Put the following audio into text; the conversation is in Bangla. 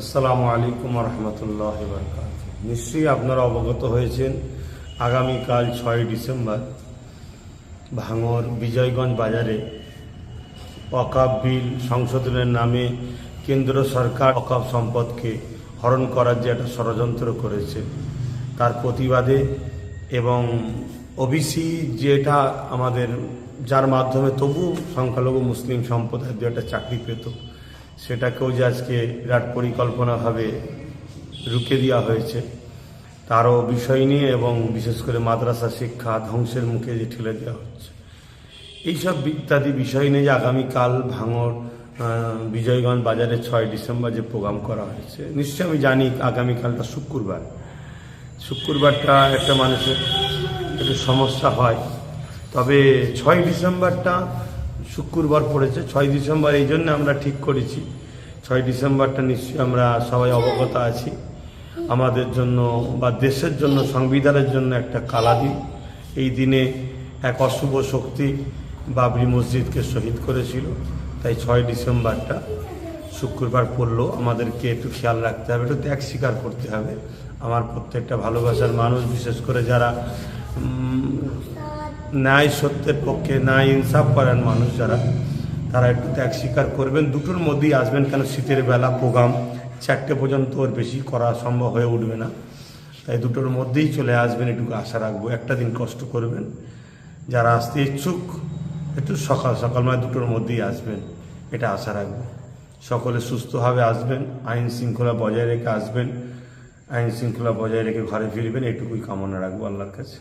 আসসালামু আলাইকুম রহমতুল্লাহ বরকাত। নিশ্চয়ই আপনারা অবগত হয়েছেন, আগামীকাল 6 ডিসেম্বর ভাঙড় বিজয়গঞ্জ বাজারে ওয়াকফ বিল সংশোধনের নামে কেন্দ্র সরকার ওয়াকফ সম্পদকে হরণ করার যে একটা ষড়যন্ত্র করেছে, তার প্রতিবাদে এবং ওবিসি যেটা আমাদের যার মাধ্যমে তবু সংখ্যালঘু মুসলিম সম্প্রদায় দু একটা চাকরি পেত, সেটাকেও যে আজকে বিরাট পরিকল্পনাভাবে রুখে দেওয়া হয়েছে, তারও বিষয় নিয়ে এবং বিশেষ করে মাদ্রাসা শিক্ষা ধ্বংসের মুখে যে ঠেলে দেওয়া হচ্ছে, এইসব ইত্যাদি বিষয় নিয়ে যে আগামীকাল ভাঙড় বিজয়গঞ্জ বাজারে 6 ডিসেম্বর যে প্রোগ্রাম করা হয়েছে, নিশ্চয়ই আমি জানি আগামীকালটা শুক্রবারটা একটা মানুষের একটু সমস্যা হয়, তবে 6 ডিসেম্বরটা শুক্রবার পড়েছে। 6 ডিসেম্বর এই জন্য আমরা ঠিক করেছি, 6 ডিসেম্বরটা নিশ্চয়ই আমরা সবাই অবগত আছি, আমাদের জন্য বা দেশের জন্য সংবিধানের জন্য একটা কালা দিন। এই দিনে এক অশুভ শক্তি বাবরি মসজিদকে শহীদ করেছিল, তাই 6 ডিসেম্বরটা শুক্রবার পড়লো। আমাদেরকে একটু খেয়াল রাখতে হবে, একটু ত্যাগ স্বীকার করতে হবে। আমার প্রত্যেকটা ভালোবাসার মানুষ, বিশেষ করে যারা ন্যায় সত্যের পক্ষে ন্যায় ইনসাফ করেন মানুষ যারা, তারা একটু ত্যাগ স্বীকার করবেন। দুটোর মধ্যেই আসবেন, কেন শীতের বেলা প্রোগ্রাম 4টে পর্যন্ত ওর বেশি করা সম্ভব হয়ে উঠবে না, তাই দুটোর মধ্যেই চলে আসবেন, একটু আশা রাখবো। একটা দিন কষ্ট করবেন, যারা আসতে ইচ্ছুক একটু সকাল সকাল মানে দুটোর মধ্যেই আসবেন, এটা আশা রাখবো। সকলে সুস্থভাবে আসবেন, আইন শৃঙ্খলা বজায় রেখে আসবেন, আইন শৃঙ্খলা বজায় রেখে ঘরে ফিরবেন, এটুকুই কামনা রাখবো আল্লাহর কাছে।